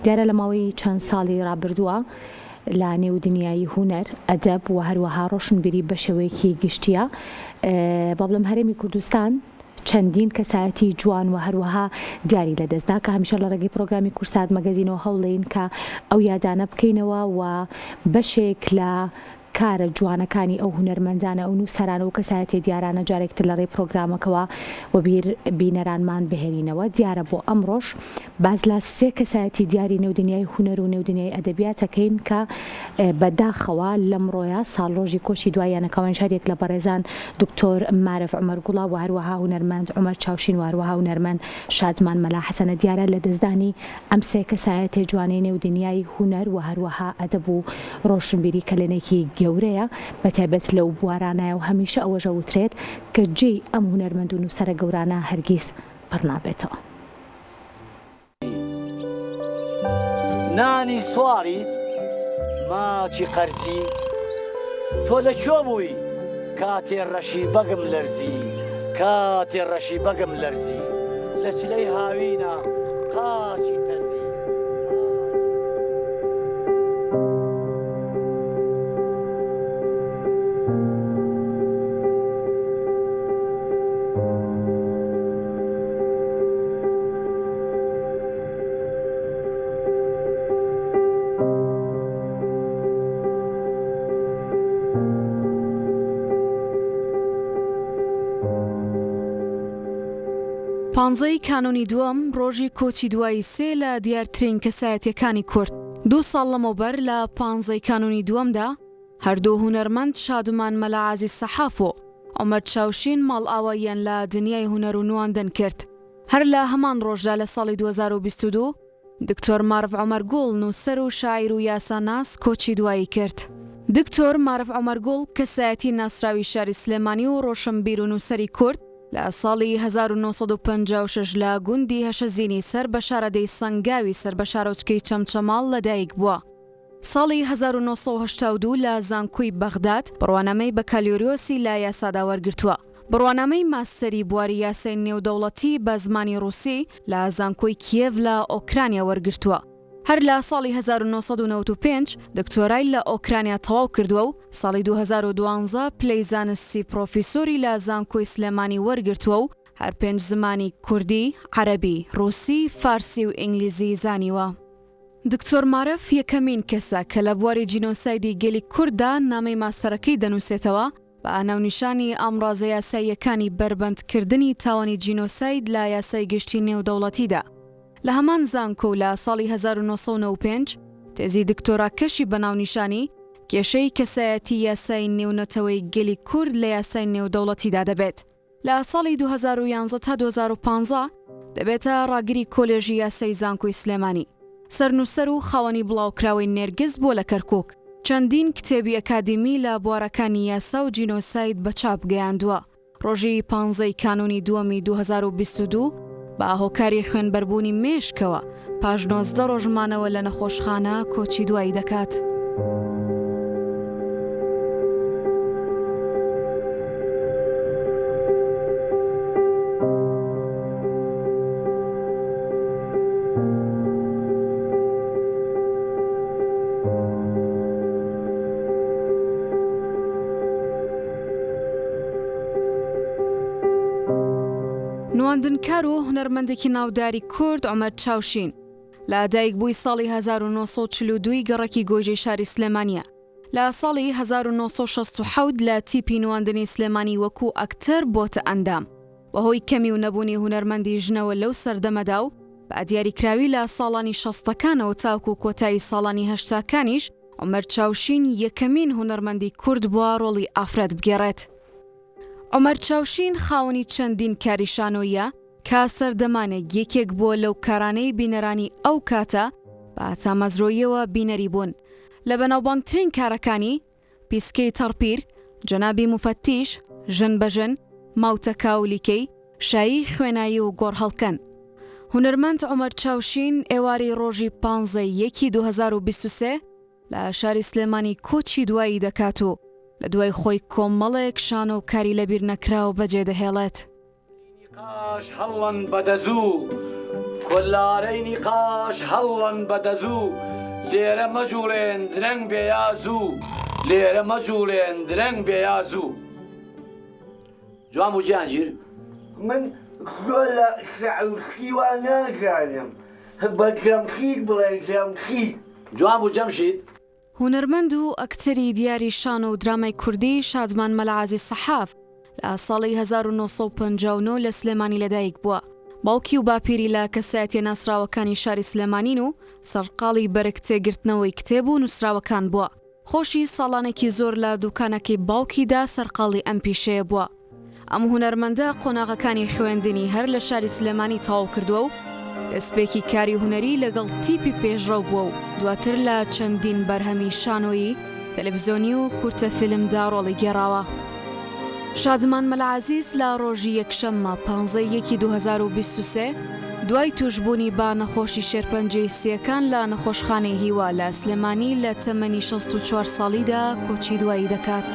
دیارە لە ماوەی چەند ساڵی ڕابردووە لە نێودنیای هونەر ئەدەب و هەروەها ڕۆشنبیری بە شێوەیەکی گشتیە با بڵێم هەرێمی کوردستان چەندین کەسایەتی جوان و هەروەها دیاری لەدەستدا کە هەمیشە لە ڕێگەی پرۆگرامی کورسات مەگەزینەوە هەوڵێن کە ئەو یادانە بکەینەوە و بەشێک لە کارە جوانەکانی ئەو هونەرمەندانە ئەو نووسەرانە و کەسایەتی دیارانە جارێکتر لە ڕێی پرۆگرامەکەەوە و بینەرانمان بهێنینەوە. دیارە بۆ ئەمڕۆژ باز لە سێ کەسایەتی دیاری نێودنیای هونەر و نێودنیای ئەدەبیاتەکەین کە بەداخەوە لەمڕۆیە ساڵڕۆژی کۆچی دوایانەکەوان شارێک لە بەڕێزان دکتۆر مارف عومەرگوڵا و هەروەها هونەرمەند عومەر چاوشین و هەروەها هونەرمەند شادمان مەلا حەسەنە دیارە لە دەستدانی ئەم سێ کەسایەتی جوانەی نێودنیای هونەر و هەروەها ئەدەب و ڕۆشنبیری کەلێنێکی گەورەیە بەتایبەت لەو بوارانایە و هەمیشە ئەوەژە وترێت کە جێی ئەم هونەرمەند و نووسەرە گەورانە هەرگیز پڕ نابێتەوە. نانی سواری ماچی قەرزی تۆ لەکوێ بووی کاتێ ڕەشی بەگم لەرزی کاتێ ڕەشی بەگم لەرزی لە چلەی هاوینە قاچی تەزی. پانزەی کانۆنی دووەم ڕۆژی کۆچی دوایی سێ لە دیارترین کەسایەتیەکانی کورد. 2 ساڵ لەمەوبەر لە پانزەی کانۆنی دووەمدا هەردوو هونەرمەند شادمان مەلا عازیز سەحاف و عومەر چاوشین ماڵ ئاواییان لە دنیای هونەر و نواندن کرد. هەر لە هەمان ڕۆژدا لە ساڵی 2022 دکتۆر مارف عومەرگوڵ نووسەر و شاعیر و یاساناس کۆچی دوایی کرد. دکتۆر مارف عومەرگوڵ کەسایەتی ناسراوی شاری سلێمانی و ڕۆشنبیر و نووسەری کورد لە ساڵی 1956 لە گوندی هەشەزینی سەر بە شارەدەی سەنگاوی سەر بە شارۆچکەی چەمچەماڵ لەدایک بووە. ساڵی 1982 لە زانکۆی بەغداد بڕوانامەی بەکالیۆریۆسی لا یاسادا وەرگرتووە. بڕوانامەی ماستەری بواری یاسای نێودەوڵەتی بە زمانی ڕووسی لە زانکۆی کیێڤ لە ئۆکرانیا وەرگرتووە. هەر لە ساڵی 1995 دکتۆرای لە ئۆکرانیا تەواو کردووە و ساڵی 2012 پلەی زانستی پرۆفیسۆری لە زانکۆی سلێمانی وەرگرتووە و هەر 5 زمانی کوردی، عەرەبی، ڕووسی، فارسی و ئینگلیزی زانیوە. دکتۆر مارف یەکەمین کەسە کە لە بواری جینۆسایدی گەلی کووردا نامەی ماستەرەکەی دەنووسێتەوە بە ناونیشانی ئامڕازە یاساییەکانی بربەندکردنی تاوانی جینۆساید لە یاسای گشتی نێودەوڵەتیدا. لە هەمان زانکۆ و لە ساڵی 1995 تێزی دکتۆراکەشی بەناونیشانی کێشەی کەسایەتی یاسای نێونەتەوەی گەلی کورد لە یاسای نێودەوڵەتیدا دەبێت. لە ساڵی 2011 تا 2015 دەبێتە ڕاگری کۆلێژی یاسای زانکۆی سلێمانی. سەرنووسەر و خاوەنی بڵاوکراوی نێرگز بۆ لە کەرکووک. چەندین کتێبی ئەکادمی لە بوارەکانی یاسا و جینۆساید بە چاپ گەیاندووە. ڕۆژی 15 کانۆنی دووەمی 2022 بە هۆکاری خوێنبەربوونی مێشکەوە پاش 19 ڕۆژمانەوە لە نەخۆشخانە کۆچی دوایی دەکات. نواندنکار و هونەرمەندێکی ناوداری کورد عومەر چاوشین لە دایکبووی ساڵی 1942 گەڕەکی گۆیژەی شاری سلێمانیە. لە ساڵی 1967 لە تیپی نواندنی سلێمانی وەکو ئەکتەر بۆتە ئەندام. بەهۆی کەمی و نەبوونی هونەرمەندی ژنەوە لەو سەردەمەدا و بە دیاریکراوی لە ساڵانی 60ەکانەوە تاوکو کۆتایی ساڵانی 80ەکانیش عومەر چاوشین یەکەمین هونەرمەندی کورد بووە ڕۆڵی ئافرەت بگێڕێت. عومەر چاوشین خاوەنی چەندین کاریشانۆیە کە سەردەمانێک یەکێک بووە لەو کارانەی بینەرانی ئەو کاتە بە تامەزرۆیەوە بینەری بوون. لە بەناوبانگترین کارەکانی پیسکەی تەڕپیر، جەنابی موفەتیش، ژن بەژن، ماوتەکا و لیکەی، شایی خوێنایی و گۆڕ هەڵکەن. هونەرمەند عومەر چاوشین ئێواری ڕۆژی 15 2023 لە شاری سلێمانی کۆچی دوایی دەکات و لە دوای خۆی کۆمەڵێک شان و کاری لەبیر نەکراوە بەجێ دەهێڵێت. نقاش هەڵەن بەدەزوو کۆلارەی نیقاش هەڵەن بەدەزوو لێرە مەجوڵێن درەنگ بێیازوو لێرە مەجوڵێن درەنگ بێیازوو. جوان و جیانگیر من زۆر شەعرخی وا نازانم بە جەمشید بڵێ جەمشید. جوان و جەمشید هونەرمەند و ئەکتەری دیاری شان و درامای کوردی شادمان مەلعازی سەحاف لە ساڵی 1959 لە سلێمانی لەدایک بووە. باوکی و باپیری لە کەسایەتیە ناسراوەکانی شاری سلێمانین و سەرقاڵی بەرەکتێگرتنەوەی کتێب و نووسراوەکان بووە. خۆشی ساڵانێکی زۆر لە دوکانەکەی باوکیدا سەرقاڵی ئەم پیشەیە بووە. ئەم هونەرمەندە قۆناغەکانی خوێندنی هەر لە شاری سلێمانی تەواو کردووە و دەستپێکی کاری هونەری لەگەڵ تیپی پێشڕەو بووە و دواتر لە چەندین بەرهەمی شانۆیی تەلەڤیزۆنی و کورتە فیلمدا ڕۆڵی گێڕاوە. شادمان مەلعەزیز لە ڕۆژی یەکشەممە 15/1/2023 دوای توشبوونی با نەخۆشی شێرپەنجەی سیەکان لە نەخۆشخانەی هیوا لە سلێمانی لە تەمەنی 64 ساڵیدا کۆچی دوایی دەکات.